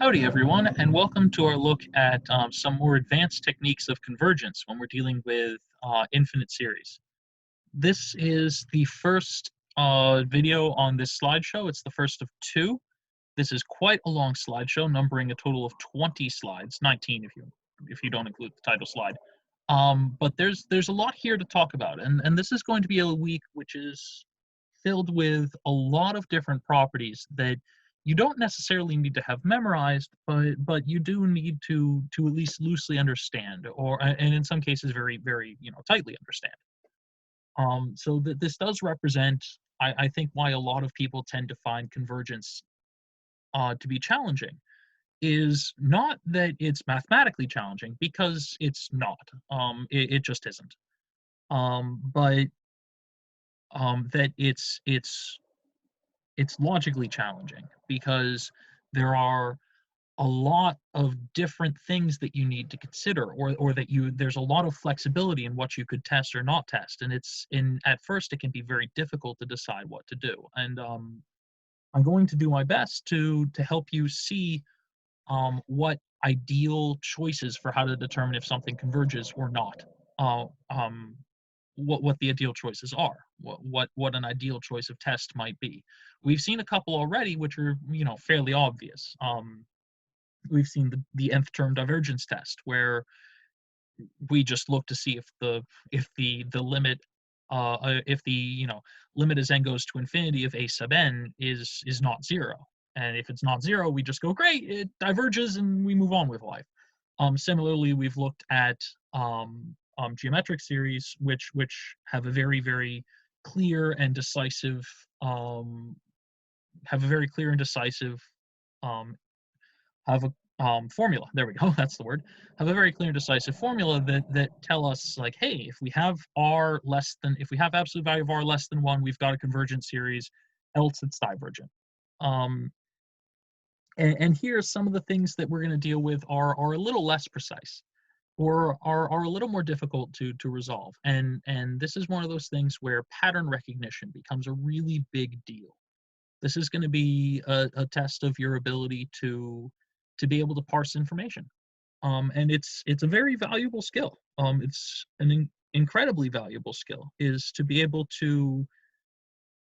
Howdy, everyone, and welcome to our look at some more advanced techniques of convergence when we're dealing with infinite series. This is the first video on this slideshow. It's the first of two. This is quite a long slideshow, numbering a total of 20 slides, 19 if you don't include the title slide. But there's a lot here to talk about, and this is going to be a week which is filled with a lot of different properties that you don't necessarily need to have memorized, but you do need to at least loosely understand, and in some cases very tightly understand. So that this does represent, I think, why a lot of people tend to find convergence to be challenging is not that it's mathematically challenging, because it's not. It just isn't. But that it's logically challenging because there are a lot of different things that you need to consider, or that there's a lot of flexibility in what you could test or not test, and at first it can be very difficult to decide what to do. And I'm going to do my best to help you see what ideal choices for how to determine if something converges or not. Uh, um, what the ideal choices are, what an ideal choice of test might be. We've seen a couple already, which are fairly obvious. We've seen the nth term divergence test, where we just look to see if the limit if the limit as n goes to infinity of a sub n is not zero, and if it's not zero, we just go, great, it diverges, and we move on with life. Similarly, we've looked at geometric series, which have a very clear and decisive have a very clear and decisive have a formula. There we go. That's the word. Have a very clear and decisive formula that tell us, like, hey, if we have absolute value of r less than 1, we've got a convergent series, else it's divergent. And here, some of the things that we're going to deal with are a little less precise, or are a little more difficult to resolve. And this is one of those things where pattern recognition becomes a really big deal. This is going to be a test of your ability to be able to parse information. And it's a very valuable skill. It's an incredibly valuable skill, is to be able to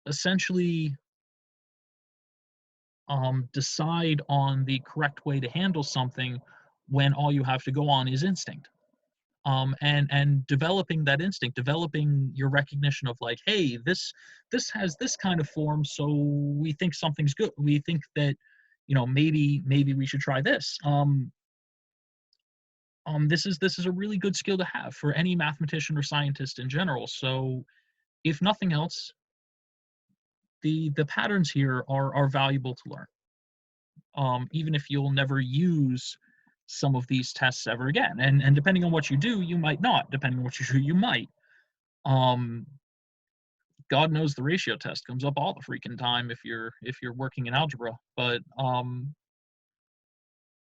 essentially decide on the correct way to handle something when all you have to go on is instinct. And developing that instinct, developing your recognition of, like, hey, this has this kind of form, so we think something's good. We think that maybe we should try this. This is a really good skill to have for any mathematician or scientist in general. So, if nothing else, the patterns here are valuable to learn. Even if you'll never use some of these tests ever again, and depending on what you do, you might not. Depending on what you do, you might. God knows the ratio test comes up all the freaking time if you're working in algebra, but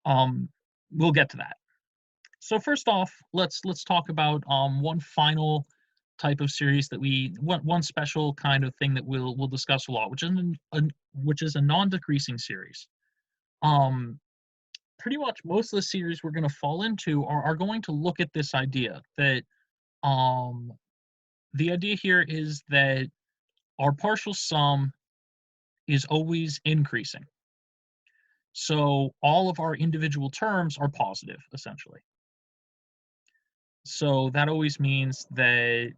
we'll get to that. So first off, let's talk about one final type of series that one special kind of thing that we'll discuss a lot, which is a non-decreasing series. Pretty much most of the series we're going to fall into are going to look at this idea that the idea here is that our partial sum is always increasing. So all of our individual terms are positive, essentially. So that always means that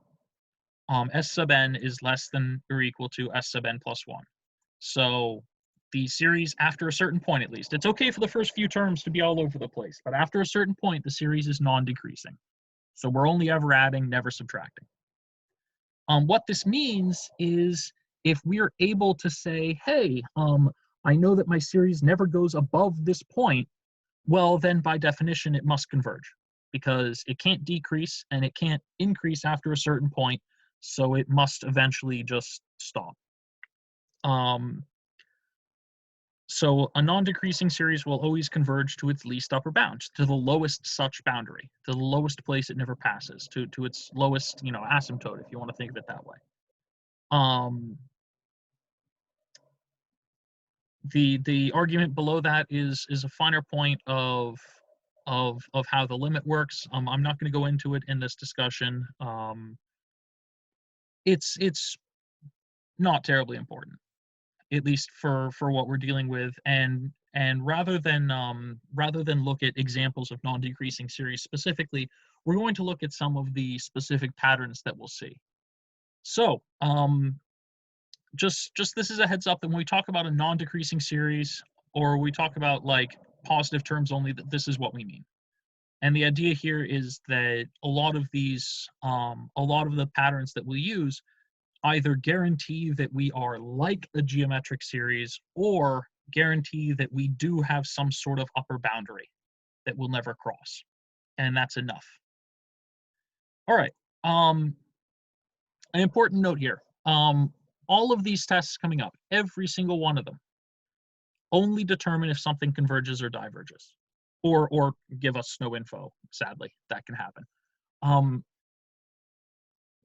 s sub n is less than or equal to s sub n plus 1. So the series, after a certain point at least, it's okay for the first few terms to be all over the place, but after a certain point, the series is non-decreasing. So we're only ever adding, never subtracting. What this means is, if we're able to say, hey, I know that my series never goes above this point, well, then by definition, it must converge, because it can't decrease and it can't increase after a certain point, so it must eventually just stop. So a non-decreasing series will always converge to its least upper bound, to the lowest such boundary, to the lowest place it never passes, to its lowest, asymptote, if you want to think of it that way. The argument below that is a finer point of how the limit works. I'm not going to go into it in this discussion. It's not terribly important, at least for what we're dealing with. And rather than look at examples of non-decreasing series specifically, we're going to look at some of the specific patterns that we'll see. So just this is a heads up that when we talk about a non-decreasing series, or we talk about like positive terms only, that this is what we mean. And the idea here is that a lot of the patterns that we use either guarantee that we are like a geometric series, or guarantee that we do have some sort of upper boundary that we'll never cross. And that's enough. All right. An important note here. All of these tests coming up, every single one of them, only determine if something converges or diverges, or give us no info. Sadly, that can happen.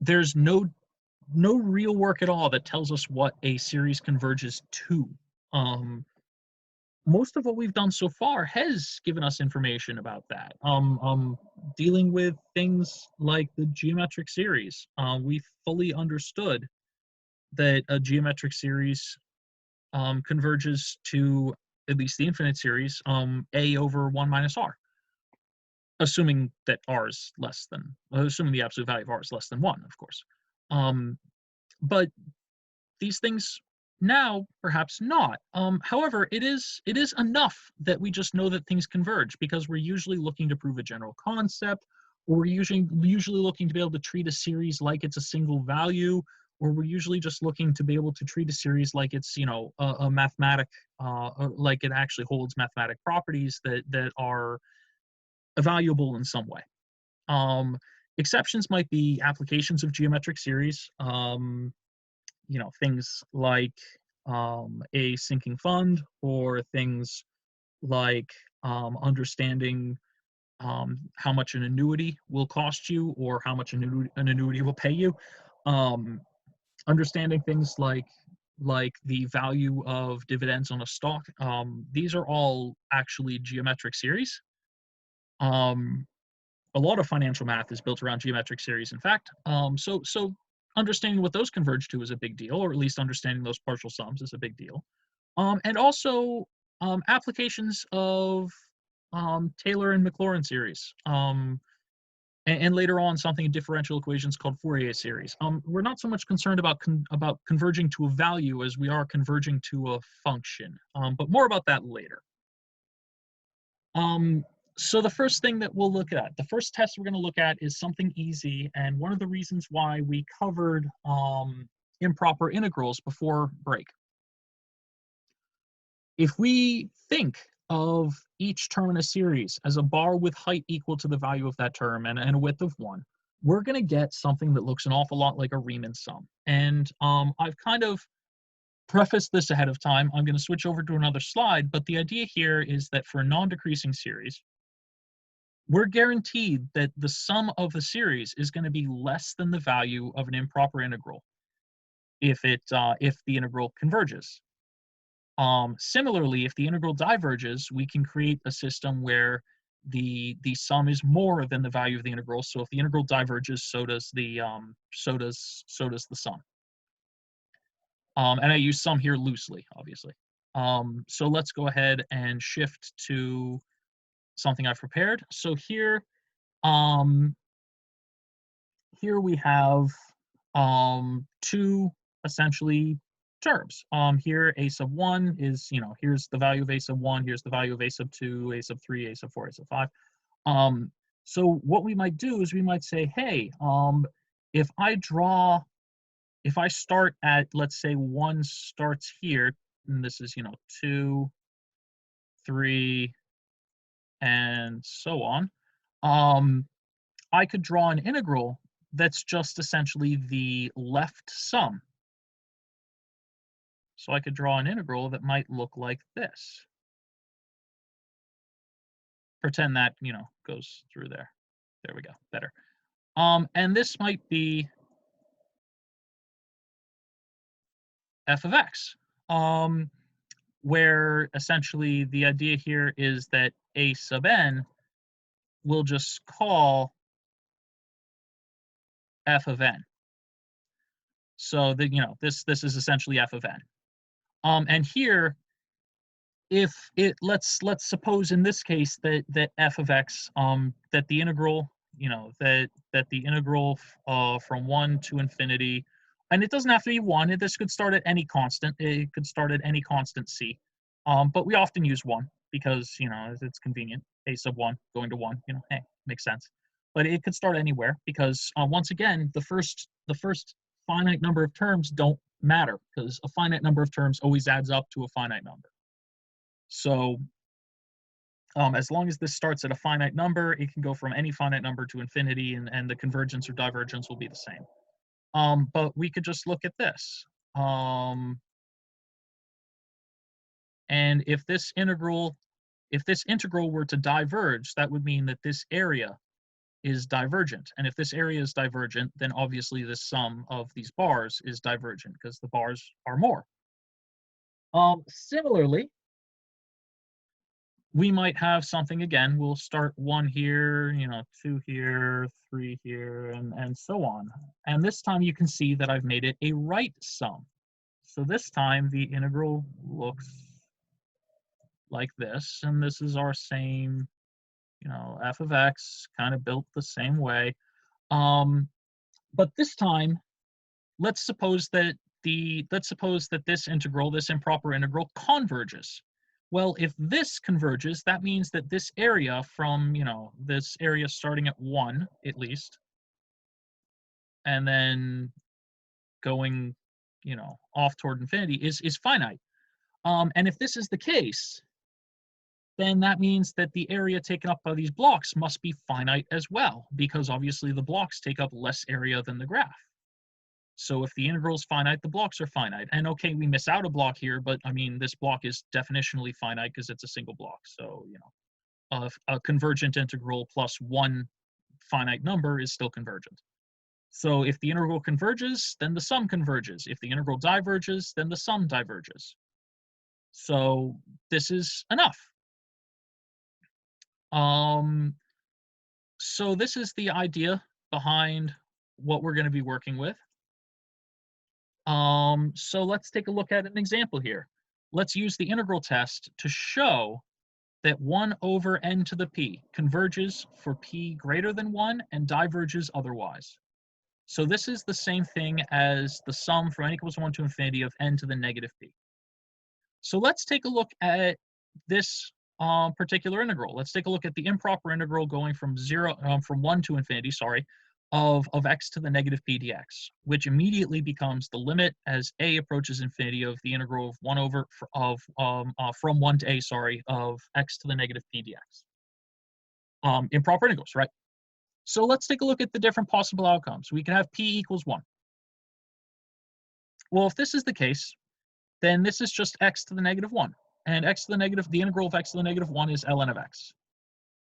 There's no real work at all that tells us what a series converges to. Most of what we've done so far has given us information about that. Dealing with things like the geometric series, we fully understood that a geometric series converges to at least the infinite series, a over 1 minus r, assuming that r is less than, assuming the absolute value of r is less than 1, of course. But these things now perhaps not. However, it is enough that we just know that things converge, because we're usually looking to prove a general concept, or we're usually looking to be able to treat a series like it's a single value, or we're usually just looking to be able to treat a series like it's, you know, a mathematic, like it actually holds mathematic properties that are evaluable in some way. Exceptions might be applications of geometric series. You know, things like a sinking fund, or things like understanding how much an annuity will cost you, or how much an annuity will pay you. Understanding things like the value of dividends on a stock. These are all actually geometric series. A lot of financial math is built around geometric series, in fact. So understanding what those converge to is a big deal, or at least understanding those partial sums is a big deal. And also applications of Taylor and Maclaurin series, and later on something in differential equations called Fourier series. We're not so much concerned about converging to a value as we are converging to a function, but more about that later. So the first thing that we'll look at, the first test we're going to look at, is something easy, and one of the reasons why we covered improper integrals before break. If we think of each term in a series as a bar with height equal to the value of that term and a width of 1, we're going to get something that looks an awful lot like a Riemann sum. And I've kind of prefaced this ahead of time. I'm going to switch over to another slide, but the idea here is that for a non-decreasing series, we're guaranteed that the sum of the series is going to be less than the value of an improper integral if the integral converges. Similarly, if the integral diverges, we can create a system where the sum is more than the value of the integral. So if the integral diverges, so does the sum. And I use sum here loosely, obviously. So let's go ahead and shift to something I've prepared. So here we have two essentially terms. Here a sub 1 is, you know, here's the value of a sub 1, here's the value of a sub 2, a sub 3, a sub 4, a sub 5. So what we might do is we might say, hey, if I start at, let's say 1 starts here, and this is, you know, 2, 3, and so on, I could draw an integral that's just essentially the left sum. So I could draw an integral that might look like this. Pretend that, you know, goes through there. There we go, better. And this might be f of x. where essentially the idea here is that a sub n will just call f of n. So that, this is essentially f of n. And here, if it let's suppose in this case that f of x, that the integral, that the integral from 1 to infinity, and it doesn't have to be 1. This could start at any constant. It could start at any constant c, but we often use 1 because it's convenient. A sub 1 going to 1, hey, makes sense. But it could start anywhere because once again, the first finite number of terms don't matter because a finite number of terms always adds up to a finite number. So as long as this starts at a finite number, it can go from any finite number to infinity, and the convergence or divergence will be the same. But we could just look at this. And if this integral were to diverge, that would mean that this area is divergent. And if this area is divergent, then obviously the sum of these bars is divergent because the bars are more. Similarly, we might have something again. We'll start 1 here, 2 here, 3 here, and so on. And this time you can see that I've made it a right sum. So this time the integral looks like this, and this is our same, f of x, kind of built the same way. But this time, let's suppose that this integral, this improper integral, converges. Well, if this converges, that means that this area from, this area starting at 1 at least, and then going, off toward infinity is finite. And if this is the case, then that means that the area taken up by these blocks must be finite as well, because obviously the blocks take up less area than the graph. So if the integral is finite, the blocks are finite. And okay, we miss out a block here, but I mean, this block is definitionally finite because it's a single block. So, a convergent integral plus one finite number is still convergent. So if the integral converges, then the sum converges. If the integral diverges, then the sum diverges. So this is enough. So this is the idea behind what we're going to be working with. So let's take a look at an example here. Let's use the integral test to show that 1 over n to the p converges for p greater than 1 and diverges otherwise. So this is the same thing as the sum from n equals 1 to infinity of n to the negative p. So let's take a look at this particular integral. Let's take a look at the improper integral going from 1 to infinity, of x to the negative p dx, which immediately becomes the limit as a approaches infinity of the integral of 1 over from 1 to a, of x to the negative p dx. Improper integrals, right? So let's take a look at the different possible outcomes. We can have p equals 1. Well, if this is the case, then this is just x to the negative 1. And the integral of x to the negative 1 is ln of x.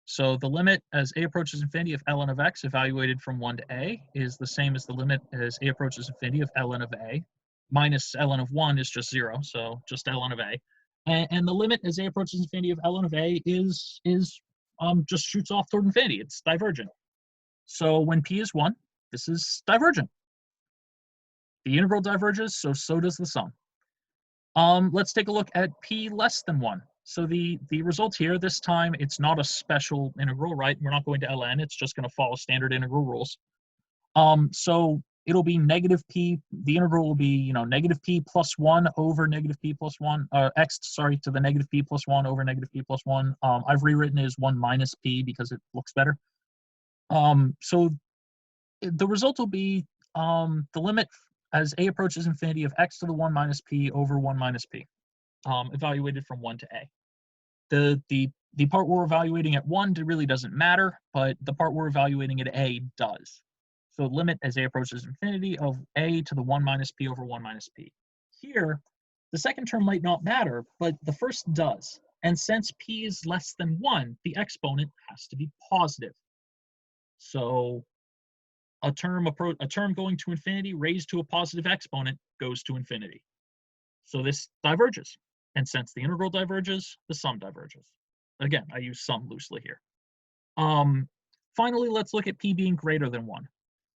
So the limit as a approaches infinity of ln of x evaluated from 1 to a is the same as the limit as a approaches infinity of ln of a. Minus ln of 1 is just 0, so just ln of a. And the limit as a approaches infinity of ln of a is just shoots off toward infinity. It's divergent. So when p is 1, this is divergent. The integral diverges, so does the sum. Let's take a look at p less than 1. So the result here, this time, it's not a special integral, right? We're not going to ln, it's just going to follow standard integral rules. So it'll be negative p, the integral will be, negative p plus 1 over negative p plus 1, x, to the negative p plus 1 over negative p plus 1. I've rewritten it as 1 minus p because it looks better. So the result will be the limit as a approaches infinity of x to the 1 minus p over 1 minus p, evaluated from 1 to a. The part we're evaluating at 1 really doesn't matter, but the part we're evaluating at a does. So limit as a approaches infinity of a to the 1 minus p over 1 minus p. Here, the second term might not matter, but the first does. And since p is less than 1, the exponent has to be positive. So a term going to infinity raised to a positive exponent goes to infinity. So this diverges. And since the integral diverges, the sum diverges. Again, I use sum loosely here. Finally, let's look at p being greater than 1.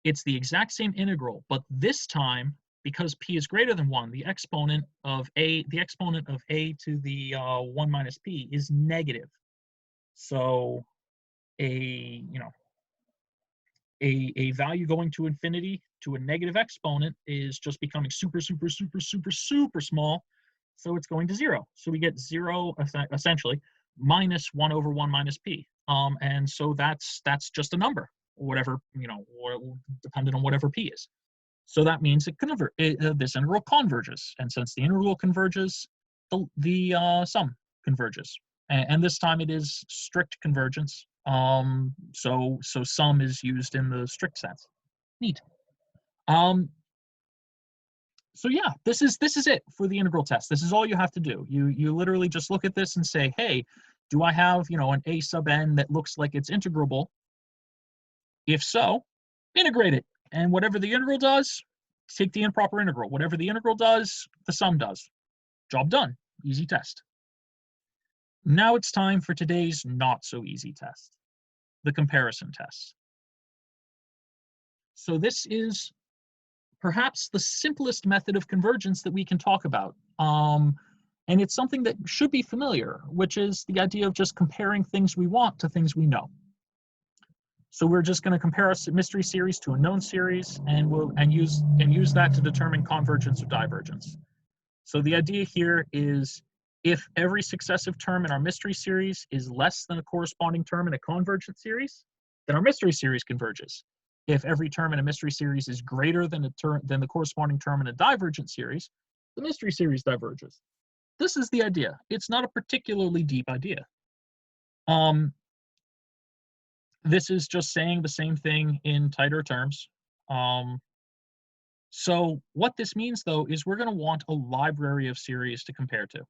It's the exact same integral, but this time, because p is greater than 1, the exponent of a to the 1 minus p is negative. So a value going to infinity to a negative exponent is just becoming super small. So it's going to 0. So we get 0 essentially minus 1 over 1 minus p. And so that's just a number, whatever, or dependent on whatever p is. So that means this integral converges. And since the integral converges, the sum converges. And this time it is strict convergence. So sum is used in the strict sense. Neat. So yeah, this is it for the integral test. This is all you have to do. You literally just look at this and say, hey, do I have an a sub n that looks like it's integrable? If so, integrate it. And whatever the integral does, take the improper integral. Whatever the integral does, the sum does. Job done. Easy test. Now it's time for today's not so easy test, the comparison test. So this is perhaps the simplest method of convergence that we can talk about. And it's something that should be familiar, which is the idea of just comparing things we want to things we know. So we're just going to compare a mystery series to a known series, and use that to determine convergence or divergence. So the idea here is if every successive term in our mystery series is less than a corresponding term in a convergent series, then our mystery series converges. If every term in a mystery series is greater than the corresponding term in a divergent series, the mystery series diverges. This is the idea. It's not a particularly deep idea. This is just saying the same thing in tighter terms. So what this means, though, is we're going to want a library of series to compare to.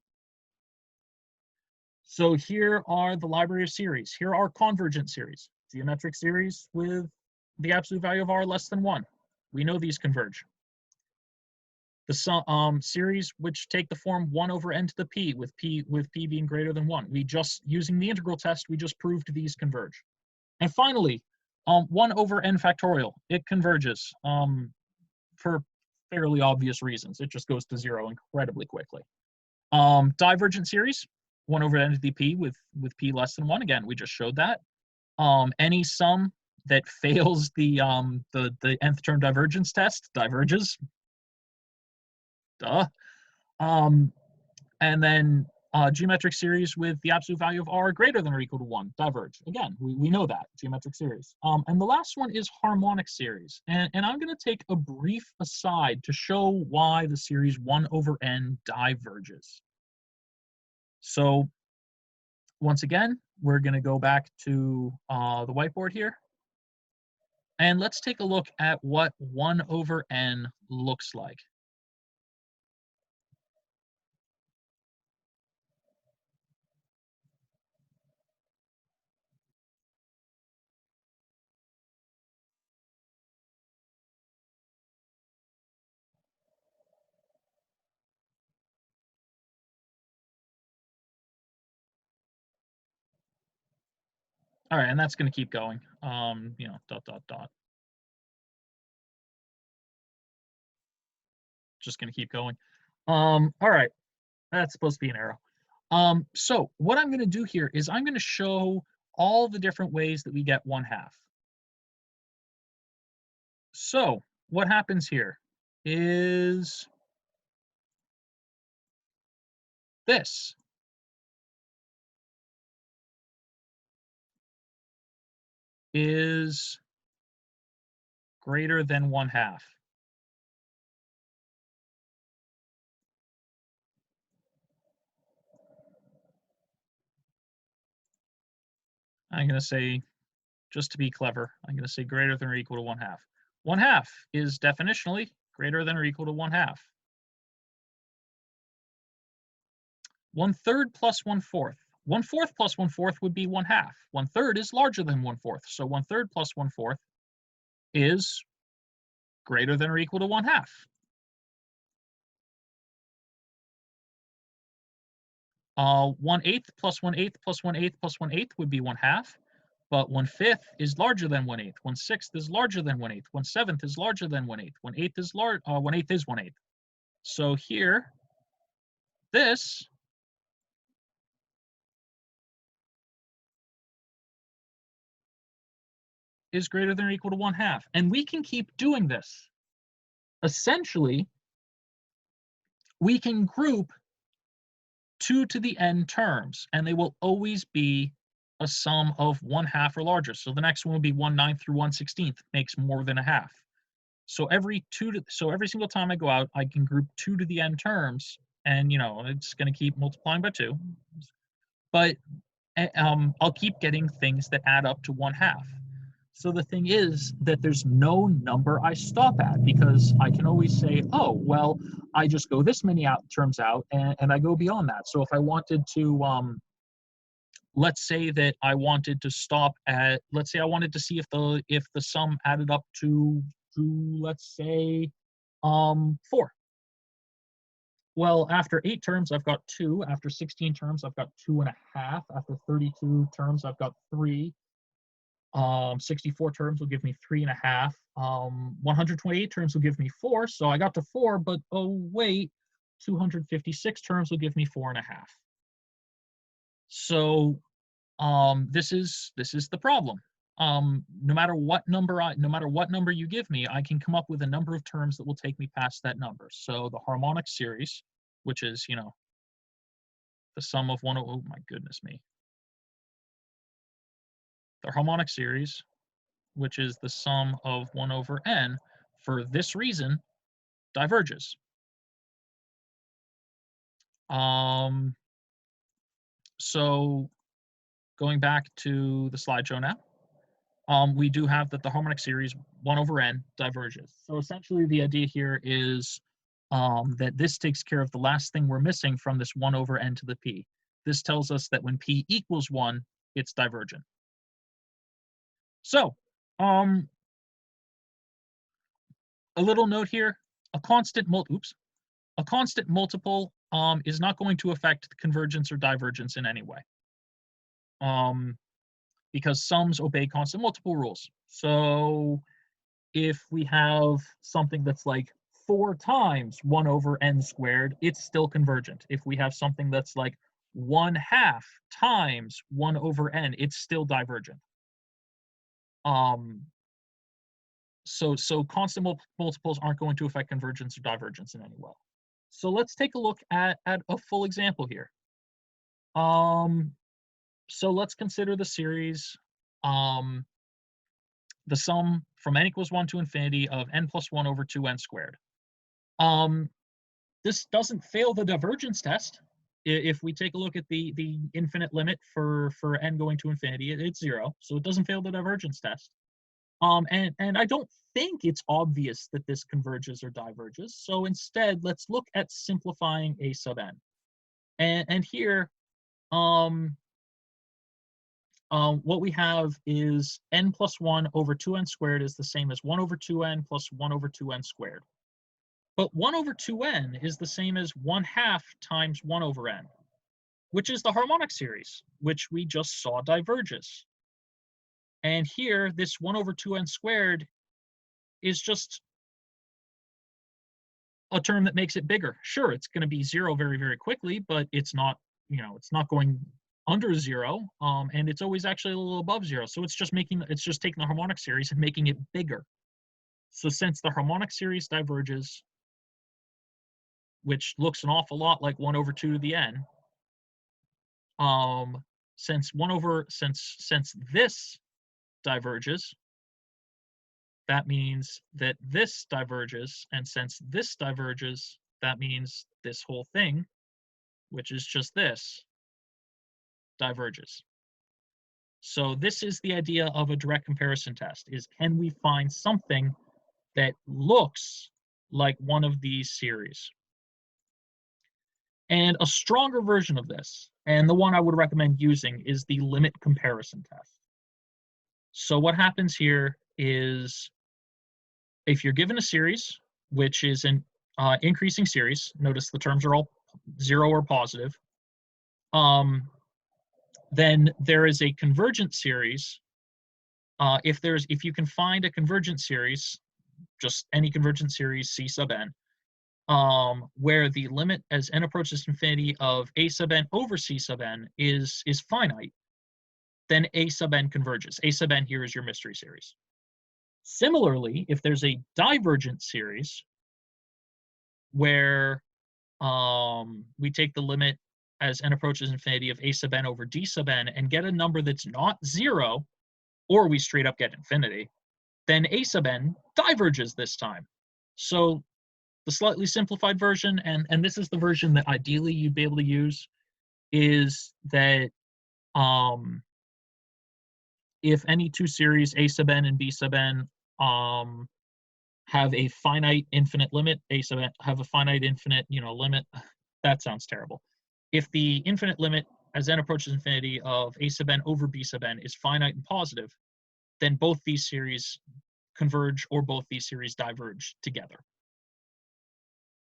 So here are the library of series. Here are convergent series, geometric series with the absolute value of r less than 1. We know these converge. The series which take the form 1 over n to the p, with p being greater than 1. Using the integral test, we just proved these converge. And finally, 1 over n factorial, it converges for fairly obvious reasons. It just goes to 0 incredibly quickly. Divergent series, 1 over n to the p with p less than 1. Again, we just showed that. Any sum that fails the nth term divergence test diverges. Duh. And then geometric series with the absolute value of r greater than or equal to 1, diverge. Again, we know that, geometric series. And the last one is harmonic series. And I'm going to take a brief aside to show why the series 1 over n diverges. So once again, we're going to go back to the whiteboard here. And let's take a look at what 1 over n looks like. All right, and that's going to keep going. Dot, dot, dot. Just going to keep going. All right, that's supposed to be an arrow. So what I'm going to do here is I'm going to show all the different ways that we get 1/2. So what happens here is this. Is greater than 1/2. I'm going to say, just to be clever, I'm going to say greater than or equal to 1/2. 1/2 is definitionally greater than or equal to 1/2. 1/3 plus 1/4. 1/4 plus 1/4 would be 1/2. 1/3 is larger than 1/4, so 1/3 plus 1/4 is greater than or equal to 1/2. 1/8 plus 1/8 plus 1/8 plus 1/8 would be 1/2. But 1/5 is larger than 1/8. 1/6 is larger than 1/8. 1/7 is larger than 1/8. 1/8 is large. 1/8 is 1/8. So here, this is greater than or equal to 1/2, and we can keep doing this. Essentially, we can group 2 to the n terms, and they will always be a sum of 1/2 or larger. So the next one will be 1/9 through 1/16 makes more than a half. So every single time I go out, I can group 2 to the n terms, and it's going to keep multiplying by 2. But I'll keep getting things that add up to 1/2. So the thing is that there's no number I stop at, because I can always say, oh, well, I just go this many terms out, and I go beyond that. So if I wanted to, let's say that I wanted to stop at, let's say I wanted to see if the sum added up to let's say 4. Well, after 8 terms, I've got 2. After 16 terms, I've got 2.5. After 32 terms, I've got 3. 64 terms will give me 3.5. 128 terms will give me 4. So I got to 4, but oh wait, 256 terms will give me 4.5. So this is the problem. No matter what number you give me, I can come up with a number of terms that will take me past that number. So the harmonic series, which is the sum of oh my goodness me. The harmonic series, which is the sum of 1 over n, for this reason, diverges. So going back to the slideshow now, we do have that the harmonic series 1 over n diverges. So essentially the idea here is that this takes care of the last thing we're missing from this 1 over n to the p. This tells us that when p equals 1, it's divergent. So a little note here, a constant multiple is not going to affect convergence or divergence in any way, because sums obey constant multiple rules. So if we have something that's like 4 times 1 over n squared, it's still convergent. If we have something that's like 1/2 times 1 over n, it's still divergent. So constant multiples aren't going to affect convergence or divergence in any way. So let's take a look at a full example here. So let's consider the series, the sum from n equals 1 to infinity of n plus 1 over 2n squared. This doesn't fail the divergence test. If we take a look at the infinite limit for n going to infinity, it's 0, so it doesn't fail the divergence test. And I don't think it's obvious that this converges or diverges. So instead, let's look at simplifying a sub n. And here, what we have is n plus 1 over 2n squared is the same as 1 over 2n plus 1 over 2n squared. But 1 over 2n is the same as 1/2 times 1 over n, which is the harmonic series, which we just saw diverges. And here, this 1 over 2n squared is just a term that makes it bigger. Sure, it's going to be 0 very, very quickly, but it's not, it's not going under 0, and it's always actually a little above 0. So it's just taking the harmonic series and making it bigger. So since the harmonic series diverges, which looks an awful lot like 1 over 2 to the n, since this diverges, that means that this diverges, and since this diverges, that means this whole thing, which is just this, diverges. So this is the idea of a direct comparison test, is can we find something that looks like one of these series? And a stronger version of this, and the one I would recommend using, is the limit comparison test. So what happens here is, if you're given a series, which is an increasing series, notice the terms are all 0 or positive, then there is a convergent series. If you can find a convergent series, just any convergent series C sub n, where the limit as n approaches infinity of a sub n over c sub n is finite, then a sub n converges. A sub n here is your mystery series. Similarly, if there's a divergent series where we take the limit as n approaches infinity of a sub n over d sub n and get a number that's not 0, or we straight up get infinity, then a sub n diverges this time. So the slightly simplified version, and this is the version that ideally you'd be able to use, is that if any two series a sub n and b sub n have a finite infinite limit, a sub n have a finite infinite limit. That sounds terrible. If the infinite limit as n approaches infinity of a sub n over b sub n is finite and positive, then both these series converge or both these series diverge together.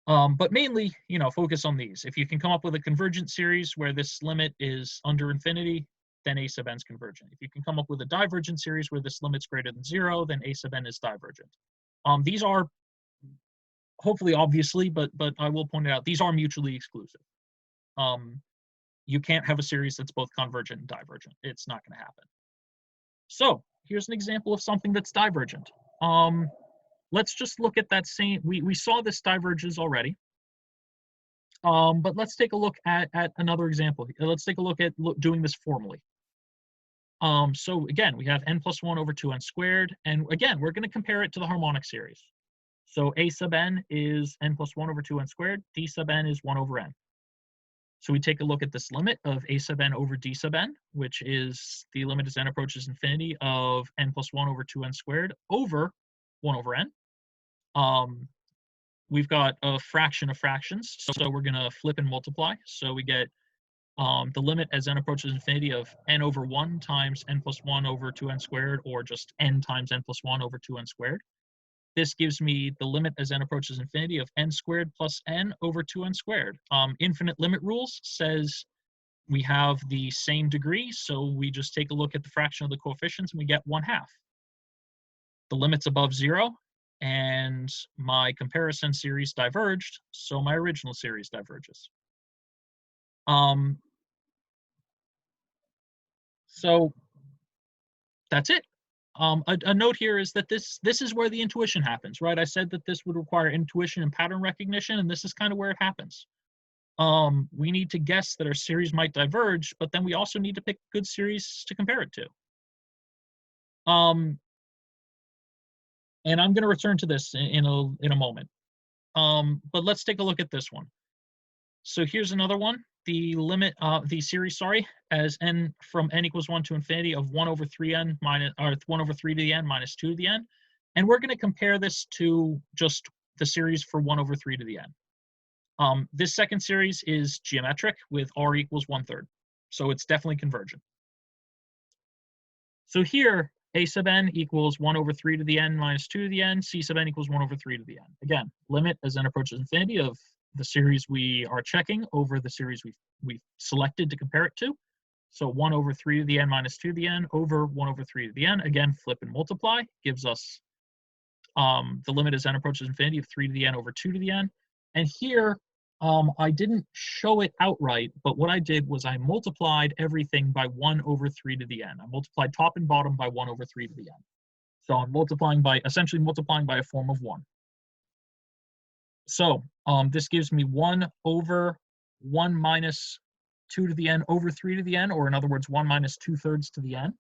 But mainly, focus on these. If you can come up with a convergent series where this limit is under infinity, then a sub n is convergent. If you can come up with a divergent series where this limit's greater than 0, then a sub n is divergent. These are hopefully obviously, but I will point it out, these are mutually exclusive. You can't have a series that's both convergent and divergent. It's not going to happen. So here's an example of something that's divergent. Let's just look at that same, we saw this diverges already. But let's take a look at another example. Let's take a look at doing this formally. So again, we have n plus 1 over 2n squared, and again, we're going to compare it to the harmonic series. So a sub n is n plus 1 over 2n squared, d sub n is 1 over n. So we take a look at this limit of a sub n over d sub n, which is the limit as n approaches infinity of n plus 1 over 2n squared over 1 over n. We've got a fraction of fractions, so we're going to flip and multiply. So we get the limit as n approaches infinity of n over 1 times n plus 1 over 2n squared, or just n times n plus 1 over 2n squared. This gives me the limit as n approaches infinity of n squared plus n over 2n squared. Infinite limit rules says we have the same degree, so we just take a look at the fraction of the coefficients and we get 1/2. The limit's above 0, and my comparison series diverged, so my original series diverges. So that's it. A note here is that this is where the intuition happens, right? I said that this would require intuition and pattern recognition, and this is kind of where it happens. We need to guess that our series might diverge, but then we also need to pick a good series to compare it to. And I'm going to return to this in a moment. But let's take a look at this one. So here's another one. The limit, the series, as n from n equals 1 to infinity of 1 over 3n minus, or 1 over 3 to the n minus 2 to the n. And we're going to compare this to just the series for 1 over 3 to the n. This second series is geometric with r equals 1/3. So it's definitely convergent. So here, a sub n equals 1 over 3 to the n minus 2 to the n, c sub n equals 1 over 3 to the n. Again, limit as n approaches infinity of the series we are checking over the series we've selected to compare it to. So 1 over 3 to the n minus 2 to the n over 1 over 3 to the n. Again, flip and multiply gives us the limit as n approaches infinity of 3 to the n over 2 to the n. And here, I didn't show it outright, but what I did was I multiplied everything by 1 over 3 to the n. I multiplied top and bottom by 1 over 3 to the n. So I'm essentially multiplying by a form of 1. So this gives me 1 over 1 minus 2 to the n over 3 to the n, or in other words, 1 minus 2/3 to the n.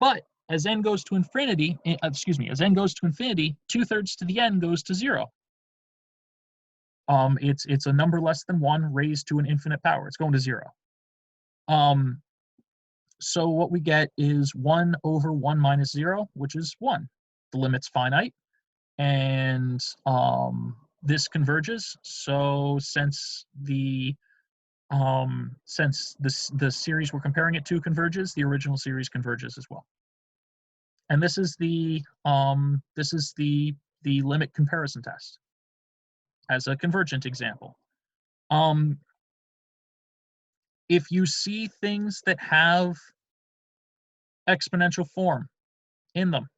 But as n goes to infinity, as n goes to infinity, 2/3 to the n goes to 0. It's a number less than 1 raised to an infinite power. It's going to 0. So what we get is 1 over 1 minus 0, which is 1. The limit's finite, and this converges. So since the series we're comparing it to converges, the original series converges as well. And this is the limit comparison test as a convergent example. if you see things that have exponential form in them,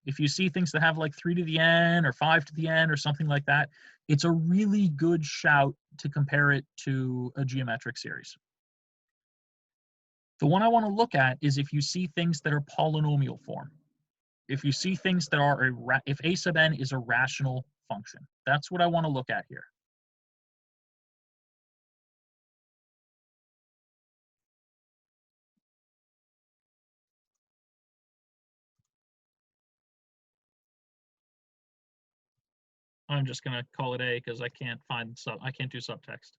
if you see things that have like 3 to the n or 5 to the n or something like that, it's a really good shout to compare it to a geometric series. The one I want to look at is if you see things that are polynomial form. If you see things that are, if a sub n is a rational function. That's what I want to look at here. I'm just going to call it A because I can't do subtext.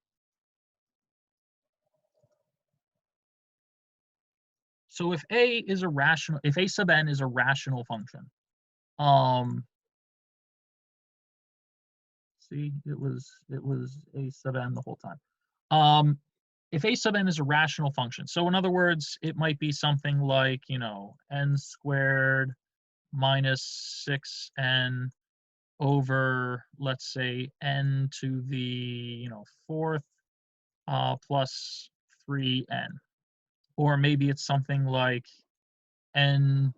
So if A is a rational, if a sub n is a rational function, see, it was a sub n the whole time. If a sub n is a rational function, so in other words, it might be something like, n squared minus 6n over, let's say, n to the, fourth plus 3n. Or maybe it's something like n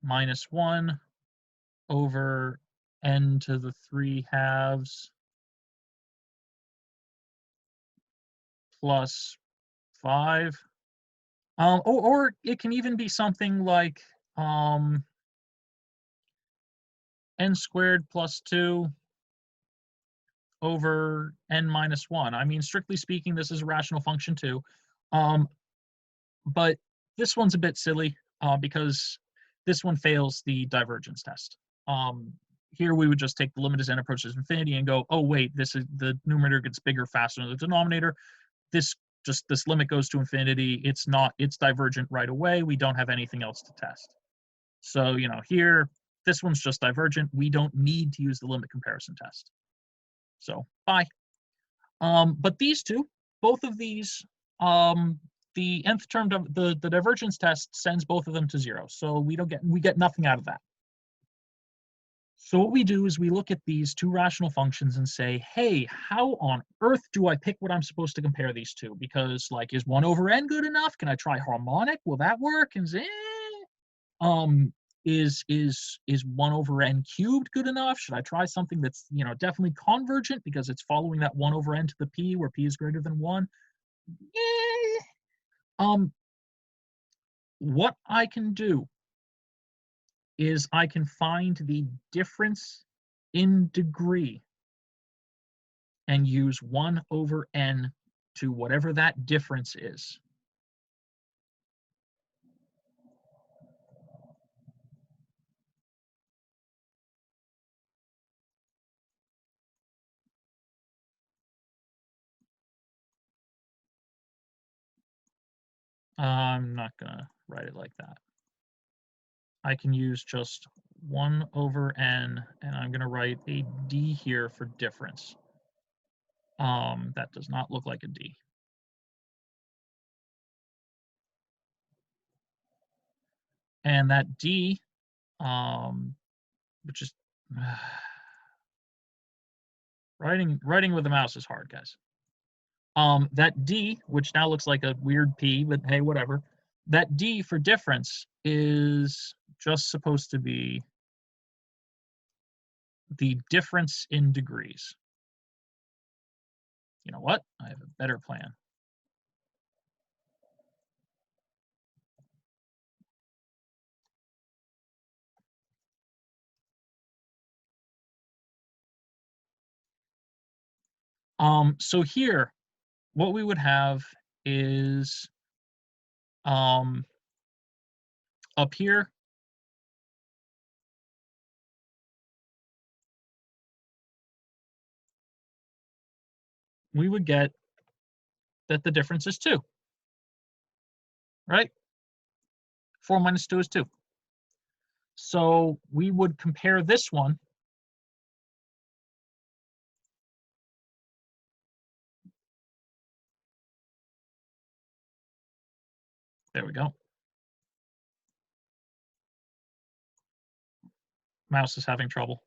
minus 1 over n to the 3 halves plus 5. Or it can even be something like n squared plus 2 over n minus 1. I mean, strictly speaking, this is a rational function too. But this one's a bit silly because this one fails the divergence test. Here we would just take the limit as n approaches infinity and go, oh wait, this is the numerator gets bigger faster than the denominator. This limit goes to infinity. It's divergent right away. We don't have anything else to test. So, here, this one's just divergent. We don't need to use the limit comparison test. So, bye. But these two, both of these, the nth term, the divergence test sends both of them to 0. So we get nothing out of that. So what we do is we look at these two rational functions and say, hey, how on earth do I pick what I'm supposed to compare these to? Because, like, is 1 over n good enough? Can I try harmonic? Will that work? And is 1 over n cubed good enough? Should I try something that's, definitely convergent because it's following that 1 over n to the p where p is greater than 1? What I can do is I can find the difference in degree and use 1 over n to whatever that difference is. I'm not going to write it like that. I can use just 1 over n, and I'm going to write a d here for difference. That does not look like a d. And that d, which is writing with the mouse is hard, guys. That d, which now looks like a weird p, but hey, whatever. That d for difference is just supposed to be the difference in degrees. You know what? I have a better plan. So here, what we would have is up here, we would get that the difference is 2, right? 4 minus 2 is 2. So we would compare this one there we go. Mouse is having trouble.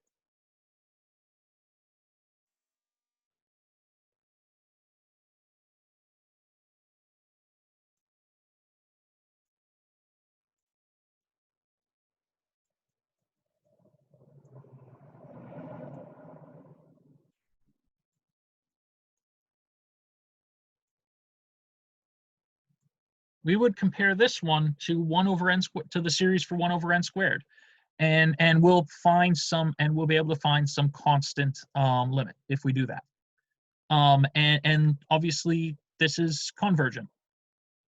we would compare this one to 1 over n to the series for 1 over n squared, and we'll find some, and we'll be able to find some constant limit if we do that. And obviously this is convergent.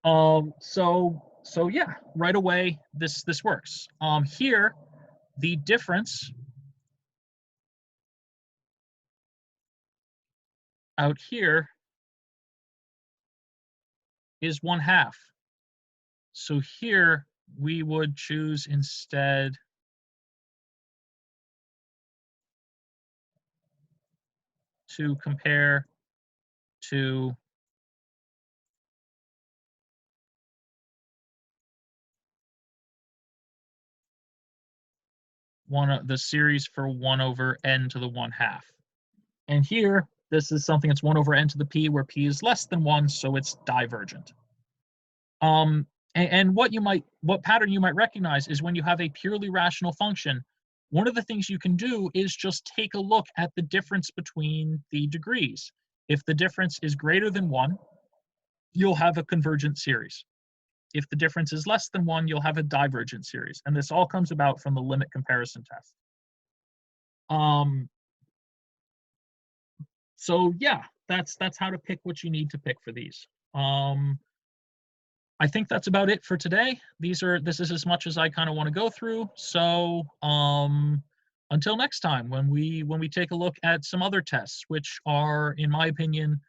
So yeah, right away this works. Here the difference out here is 1/2. So here we would choose instead to compare to the series for 1 over n to the 1/2. And here, this is something that's 1 over n to the p, where p is less than 1, so it's divergent. And what pattern you might recognize is when you have a purely rational function, one of the things you can do is just take a look at the difference between the degrees. If the difference is greater than 1, you'll have a convergent series. If the difference is less than 1, you'll have a divergent series. And this all comes about from the limit comparison test. Um, so yeah, that's how to pick what you need to pick for these. I think that's about it for today. This is as much as I kind of want to go through. So until next time, when we take a look at some other tests, which are, in my opinion,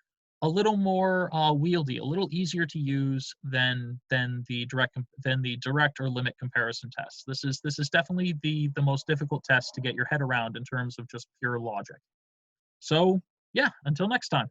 a little more wieldy, a little easier to use than the direct or limit comparison tests. This is definitely the most difficult test to get your head around in terms of just pure logic. So yeah, until next time.